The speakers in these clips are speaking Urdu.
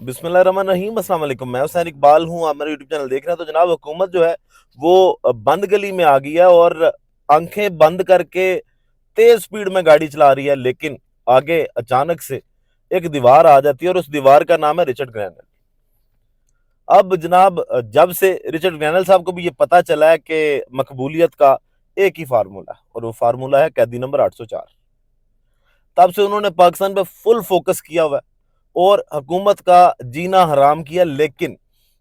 بسم اللہ الرحمن الرحیم، السلام علیکم۔ میں حسین اقبال ہوں، آپ میرا یوٹیوب چینل دیکھ رہے ہیں۔ تو جناب حکومت جو ہے وہ بند گلی میں آ گئی ہے اور آنکھیں بند کر کے تیز سپیڈ میں گاڑی چلا رہی ہے، لیکن آگے اچانک سے ایک دیوار آ جاتی ہے اور اس دیوار کا نام ہے رچرڈ گرینل۔ اب جناب جب سے رچرڈ گرینل صاحب کو بھی یہ پتا چلا ہے کہ مقبولیت کا ایک ہی فارمولا ہے اور وہ فارمولا ہے قیدی نمبر 804، تب سے انہوں نے پاکستان پہ فل فوکس کیا ہوا ہے اور حکومت کا جینا حرام کیا۔ لیکن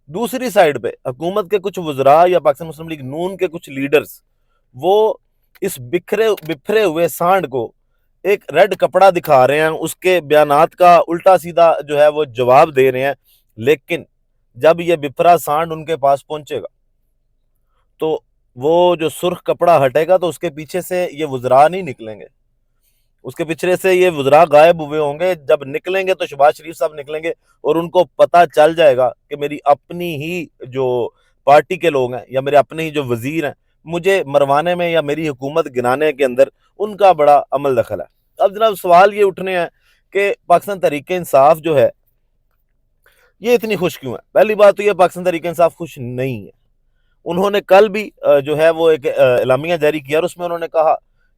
دوسری سائڈ پہ حکومت کے کچھ وزراء یا پاکستان مسلم لیگ نون کے کچھ لیڈرز وہ اس بکھرے ہوئے سانڈ کو ایک ریڈ کپڑا دکھا رہے ہیں، اس کے بیانات کا الٹا سیدھا جو ہے وہ جواب دے رہے ہیں۔ لیکن جب یہ بپھرا سانڈ ان کے پاس پہنچے گا تو وہ جو سرخ کپڑا ہٹے گا تو اس کے پیچھے سے یہ وزراء نہیں نکلیں گے، اس کے پیچھے سے یہ وزراء غائب ہوئے ہوں گے۔ جب نکلیں گے تو شہباز شریف صاحب نکلیں گے اور ان کو پتا چل جائے گا کہ میری اپنی ہی جو پارٹی کے لوگ ہیں یا میرے اپنے ہی جو وزیر ہیں، مجھے مروانے میں یا میری حکومت گنانے کے اندر ان کا بڑا عمل دخل ہے۔ اب جناب سوال یہ اٹھنے ہیں کہ پاکستان تحریک انصاف جو ہے یہ اتنی خوش کیوں ہے؟ پہلی بات تو یہ پاکستان تحریک انصاف خوش نہیں ہے۔ انہوں نے کل بھی جو ہے وہ ایک اعلامیہ جاری کیا اور اس میں انہوں نے کہا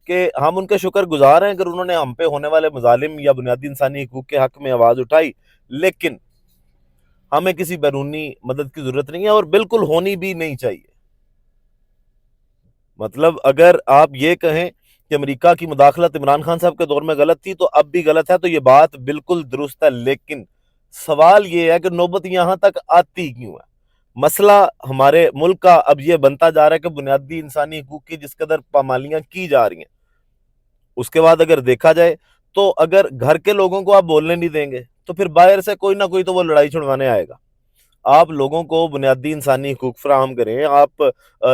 کہ ہم ان کے شکر گزار ہیں اگر انہوں نے ہم پہ ہونے والے مظالم یا بنیادی انسانی حقوق کے حق میں آواز اٹھائی، لیکن ہمیں کسی بیرونی مدد کی ضرورت نہیں ہے اور بالکل ہونی بھی نہیں چاہیے۔ مطلب اگر آپ یہ کہیں کہ امریکہ کی مداخلت عمران خان صاحب کے دور میں غلط تھی تو اب بھی غلط ہے، تو یہ بات بالکل درست ہے۔ لیکن سوال یہ ہے کہ نوبت یہاں تک آتی کیوں ہے؟ مسئلہ ہمارے ملک کا اب یہ بنتا جا رہا ہے کہ بنیادی انسانی حقوق کی جس قدر پامالیاں کی جا رہی ہیں، اس کے بعد اگر دیکھا جائے تو اگر گھر کے لوگوں کو آپ بولنے نہیں دیں گے تو پھر باہر سے کوئی نہ کوئی تو وہ لڑائی چھڑوانے آئے گا۔ آپ لوگوں کو بنیادی انسانی حقوق فراہم کریں، آپ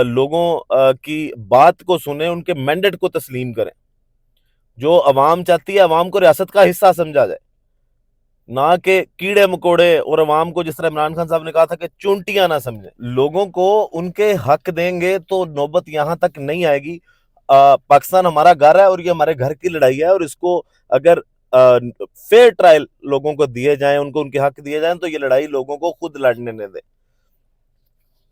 لوگوں کی بات کو سنیں، ان کے مینڈیٹ کو تسلیم کریں۔ جو عوام چاہتی ہے عوام کو ریاست کا حصہ سمجھا جائے، نہ کہ کیڑے مکوڑے، اور عوام کو جس طرح عمران خان صاحب نے کہا تھا کہ چونٹیاں نہ سمجھیں۔ لوگوں کو ان کے حق دیں گے تو نوبت یہاں تک نہیں آئے گی۔ پاکستان ہمارا گھر ہے اور یہ ہمارے گھر کی لڑائی ہے، اور اس کو اگر فیئر ٹرائل لوگوں کو دیے جائیں، ان کو ان کے حق دیے جائیں، تو یہ لڑائی لوگوں کو خود لڑنے دیں۔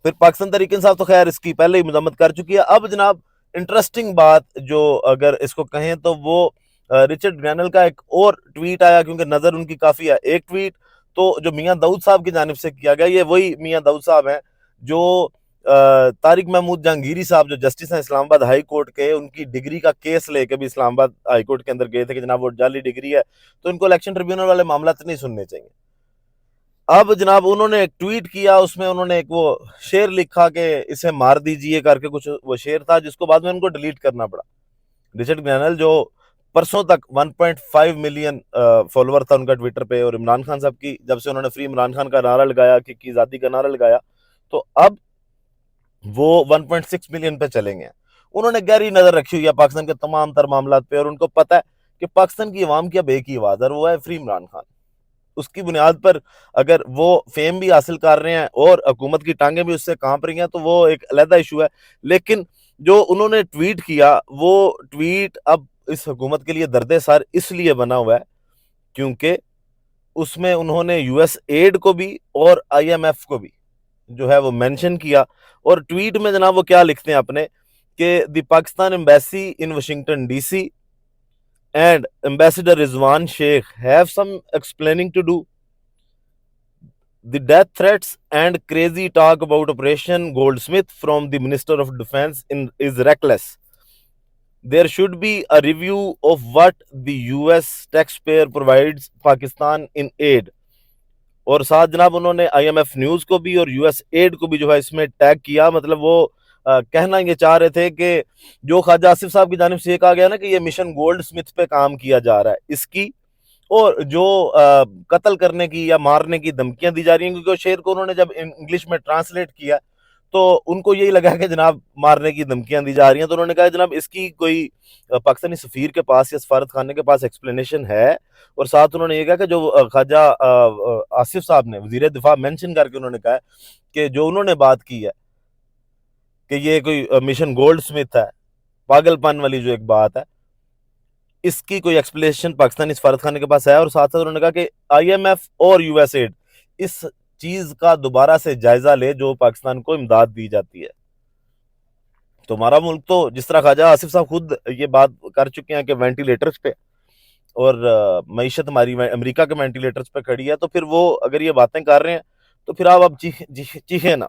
پھر پاکستان تحریک انصاف تو خیر اس کی پہلے ہی مذمت کر چکی ہے۔ اب جناب انٹرسٹنگ بات جو اگر اس کو کہیں تو وہ رچرڈ گرینل کا ایک اور ٹویٹ آیا، کیونکہ نظر ان کی کافی ہے۔ ایک ٹویٹ تو جو میاں داؤد صاحب کی جانب سے کیا گیا، یہ وہی میاں داؤد صاحب ہیں جو طارق محمود جہانگیری صاحب جو جسٹس ہیں اسلام آباد ہائی کورٹ کے، ان کی ڈگری کا کیس لے کے بھی اسلام آباد ہائی کورٹ کے اندر گئے تھے کہ جناب وہ جعلی ڈگری ہے تو ان کو الیکشن ٹریبیونل والے معاملات نہیں سننے چاہیے۔ اب جناب انہوں نے ایک ٹویٹ کیا، اس میں انہوں نے ایک وہ شعر لکھا کہ اسے مار دیجئے کر کے، کچھ وہ شعر تھا جس کو بعد میں ان کو ڈیلیٹ کرنا پڑا۔ رچرڈ گرینل جو پرسوں تک 1.5 ملین فالوور تھا ان کا ٹویٹر پہ، اور عمران خان صاحب کی جب سے انہوں نے فری عمران خان کا نعرہ لگایا، کی ذاتی کا نعرہ لگایا، تو اب وہ 1.6 ملین پہ چلیں گے۔ انہوں نے گہری نظر رکھی ہوئی ہے پاکستان کے تمام تر معاملات پہ، اور ان کو پتہ ہے کہ پاکستان کی عوام کی اب ایک ہی آواز ہے، وہ ہے فری عمران خان۔ اس کی بنیاد پر اگر وہ فیم بھی حاصل کر رہے ہیں اور حکومت کی ٹانگیں بھی اس سے کانپ رہی ہیں تو وہ ایک علیحدہ ایشو ہے۔ لیکن جو انہوں نے ٹویٹ کیا، وہ ٹویٹ اب اس حکومت کے لیے درد سر اس لیے بنا ہوا ہے کیونکہ اس میں انہوں نے یو ایس ایڈ کو بھی اور آئی ایم ایف کو بھی جو ہے وہ مینشن کیا۔ اور ٹویٹ میں جناب وہ کیا لکھتے ہیں اپنے کہ the Pakistan embassy in Washington D C and Ambassador Rizwan Sheikh have some explaining to do. The death threats and crazy talk about Operation Goldsmith from the Minister of Defense is reckless. There should be a review of what the US taxpayer provides Pakistan in aid. اور ساتھ جناب انہوں نے آئی ایم ایف نیوز کو بھی اور یو ایس ایڈ کو بھی جو ہے اس میں ٹیگ کیا۔ مطلب وہ کہنا یہ چاہ رہے تھے کہ جو خواجہ آصف صاحب کی جانب سے یہ کہا گیا نا کہ یہ مشن گولڈ سمتھ پہ کام کیا جا رہا ہے، اس کی اور جو قتل کرنے کی یا مارنے کی دھمکیاں دی جا رہی ہیں، کیونکہ اس شعر کو انہوں نے جب انگلش میں ٹرانسلیٹ کیا تو ان کو یہی لگا کہ جناب مارنے کی دھمکیاں دی جا رہی ہیں، تو انہوں نے کہا جناب اس کی کوئی پاکستانی سفیر کے پاس یا سفارت خانے کے پاس ایکسپلینیشن ہے۔ اور ساتھ انہوں نے یہ کہا کہ جو خواجہ آصف صاحب نے وزیر دفاع مینشن کر کے انہوں نے کہا کہ جو انہوں نے بات کی ہے کہ یہ کوئی مشن گولڈ سمتھ ہے، پاگل پن والی جو ایک بات ہے، اس کی کوئی ایکسپلینیشن پاکستانی سفارت خانے کے پاس ہے۔ اور ساتھ ساتھ انہوں نے کہا کہ آئی ایم ایف اور یو ایس ایڈ اس چیز کا دوبارہ سے جائزہ لے جو پاکستان کو امداد دی جاتی ہے. تو ہمارا ملک تو جس طرح خواجہ آصف صاحب خود یہ بات کر چکے ہیں کہ وینٹیلیٹرز پہ اور معیشت ہماری امریکہ کے وینٹیلیٹرز پہ کھڑی ہے, تو پھر وہ اگر یہ باتیں کر رہے ہیں تو پھر آپ اب چیخیں نا.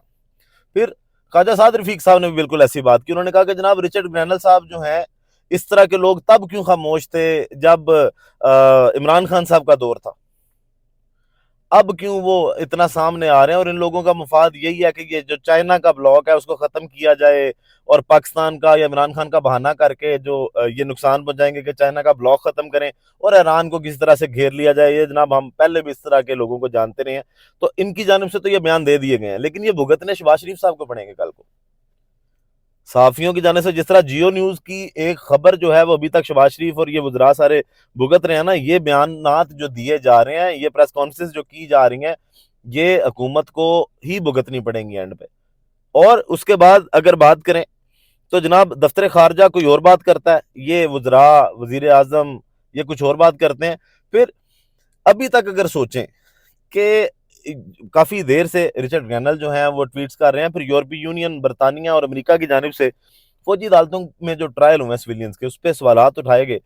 پھر خواجہ سعد رفیق صاحب نے بھی بالکل ایسی بات کی. انہوں نے کہا کہ جناب رچرڈ گرینل صاحب جو ہیں اس طرح کے لوگ تب کیوں خاموش تھے جب عمران خان صاحب کا دور تھا, اب کیوں وہ اتنا سامنے آ رہے ہیں, اور ان لوگوں کا مفاد یہی ہے کہ یہ جو چائنا کا بلاک ہے اس کو ختم کیا جائے اور پاکستان کا یا عمران خان کا بہانہ کر کے جو یہ نقصان پہنچائیں گے کہ چائنا کا بلاک ختم کریں اور ایران کو کس طرح سے گھیر لیا جائے. یہ جناب ہم پہلے بھی اس طرح کے لوگوں کو جانتے رہے ہیں, تو ان کی جانب سے تو یہ بیان دے دیے گئے ہیں, لیکن یہ بھگتنے شہباز شریف صاحب کو پڑیں گے کل کو. صحافیوں کی جانب سے جس طرح جیو نیوز کی ایک خبر جو ہے وہ ابھی تک شہباز شریف اور یہ وزراء سارے بھگت رہے ہیں نا, یہ بیانات جو دیے جا رہے ہیں, یہ پریس کانفرنس جو کی جا رہی ہیں, یہ حکومت کو ہی بھگتنی پڑیں گی اینڈ پہ. اور اس کے بعد اگر بات کریں تو جناب دفتر خارجہ کوئی اور بات کرتا ہے, یہ وزراء وزیر اعظم یہ کچھ اور بات کرتے ہیں. پھر ابھی تک اگر سوچیں کہ کافی دیر سے رچرڈ گرینل جو ہیں وہ ٹویٹس کر رہے ہیں, پھر یورپی یونین برطانیہ اور امریکہ کی جانب سے فوجی عدالتوں میں جو ٹرائل ہوئے ہیں سویلینز کے اس پہ سوالات اٹھائے گئے.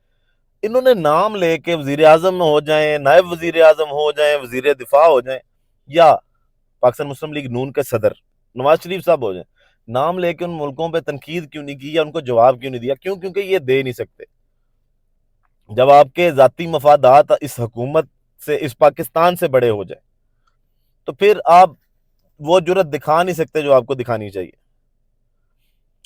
انہوں نے نام لے کے وزیر اعظم ہو جائیں, نائب وزیر اعظم ہو جائیں, وزیر دفاع ہو جائیں, یا پاکستان مسلم لیگ نون کے صدر نواز شریف صاحب ہو جائیں, نام لے کے ان ملکوں پہ تنقید کیوں نہیں کی یا ان کو جواب کیوں نہیں دیا؟ کیوں؟ کیونکہ یہ دے نہیں سکتے. جب آپ کے ذاتی مفادات اس حکومت سے اس پاکستان سے بڑے ہو جائیں تو پھر آپ وہ جرت دکھا نہیں سکتے جو آپ کو دکھانی چاہیے.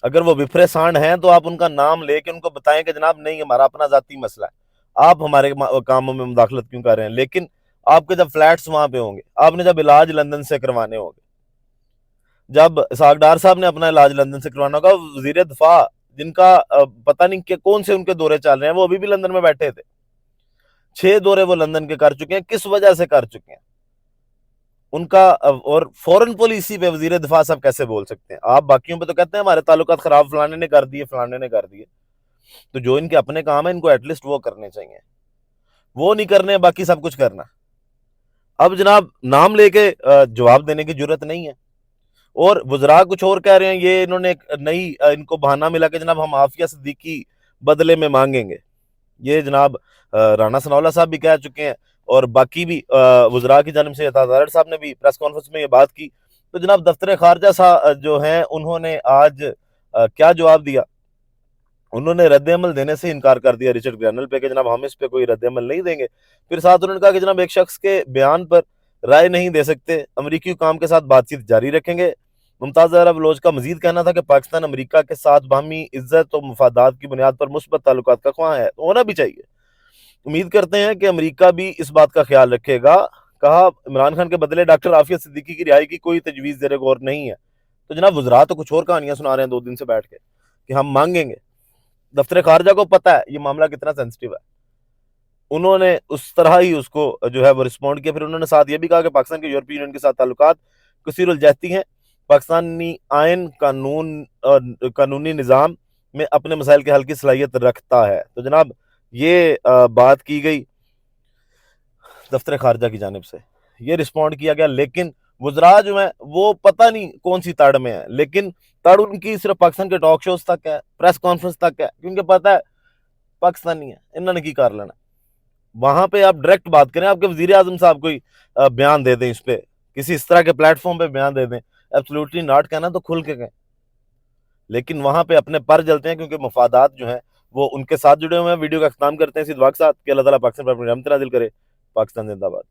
اگر وہ وفرے سانڈ ہیں تو آپ ان کا نام لے کے ان کو بتائیں کہ جناب نہیں, ہمارا اپنا ذاتی مسئلہ ہے, آپ ہمارے کاموں میں مداخلت کیوں کر رہے ہیں. لیکن آپ کے جب فلیٹس وہاں پہ ہوں گے, آپ نے جب علاج لندن سے کروانے ہوں گے, جب اسحاق ڈار صاحب نے اپنا علاج لندن سے کروانا ہوگا, وزیر دفاع جن کا پتہ نہیں کہ کون سے ان کے دورے چل رہے ہیں, وہ ابھی بھی لندن میں بیٹھے تھے, 6 دورے وہ لندن کے کر چکے ہیں. کس وجہ سے کر چکے ہیں ان کا؟ اور فورن پالیسی پہ وزیر دفاع صاحب کیسے بول سکتے ہیں؟ آپ باقیوں پہ تو کہتے ہیں ہمارے تعلقات خراب, فلانے نے کر دیے, فلانے نے کر دیے. تو جو ان کے اپنے کام ہیں ان کو ایٹ لیسٹ وہ کرنے چاہیے, وہ نہیں کرنے, باقی سب کچھ کرنا. اب جناب نام لے کے جواب دینے کی جرت نہیں ہے, اور وزراء کچھ اور کہہ رہے ہیں. یہ انہوں نے ایک نئی ان کو بہانہ ملا کہ جناب ہم عافیہ صدیقی بدلے میں مانگیں گے. یہ جناب رانا ثناء اللہ صاحب بھی کہہ چکے ہیں, اور باقی بھی وزراء کی جانب سے عطا صاحب نے بھی پریس کانفرنس میں یہ بات کی. تو جناب دفتر خارجہ صاحب جو ہیں انہوں نے آج کیا جواب دیا؟ انہوں نے رد عمل دینے سے انکار کر دیا رچرڈ گرینل پہ کہ جناب ہم اس پہ کوئی رد عمل نہیں دیں گے. پھر ساتھ انہوں نے کہا کہ جناب ایک شخص کے بیان پر رائے نہیں دے سکتے, امریکی حکام کے ساتھ بات چیت جاری رکھیں گے. ممتاز زہرا بلوچ کا مزید کہنا تھا کہ پاکستان امریکہ کے ساتھ باہمی عزت و مفادات کی بنیاد پر مثبت تعلقات کا خواہاں ہے, ہونا بھی چاہیے. امید کرتے ہیں کہ امریکہ بھی اس بات کا خیال رکھے گا. کہا عمران خان کے بدلے ڈاکٹر عافیہ صدیقی کی رہائی کی کوئی تجویز زیر غور نہیں ہے. تو جناب وزراء تو کچھ اور کہانیاں سنا رہے ہیں 2 دن سے بیٹھ کے کہ ہم مانگیں گے. دفتر خارجہ کو پتہ ہے یہ معاملہ کتنا سینسٹیو ہے, انہوں نے اس طرح ہی اس کو جو ہے وہ رسپونڈ کیا. پھر انہوں نے ساتھ یہ بھی کہا کہ پاکستان کے یورپی یونین کے ساتھ تعلقات کثیر الجہتی ہیں, پاکستانی آئین قانونی نظام میں اپنے مسائل کے حل کی صلاحیت رکھتا ہے. تو جناب یہ بات کی گئی دفتر خارجہ کی جانب سے, یہ رسپونڈ کیا گیا. لیکن وزراء جو ہیں وہ پتہ نہیں کون سی تڑ میں ہیں, لیکن تڑ ان کی صرف پاکستان کے ٹاک شوز تک ہے, پریس کانفرنس تک ہے, کیونکہ پتہ ہے پاکستانی ہے, انہوں نے کی کر لینا. وہاں پہ آپ ڈائریکٹ بات کریں, آپ کے وزیر اعظم صاحب کوئی بیان دے دیں, اس پہ کسی اس طرح کے پلیٹ فارم پہ بیان دے دیں, ایبسلیوٹلی ناٹ کہنا تو کھل کے کہیں. لیکن وہاں پہ اپنے پر جلتے ہیں کیونکہ مفادات جو ہیں وہ ان کے ساتھ جڑے ہوئے ہیں. ویڈیو کا اختتام کرتے ہیں اسی دعا کے ساتھ کہ اللہ تعالیٰ پاکستان پر اپنی رحمت نازل کرے. پاکستان زندہ باد.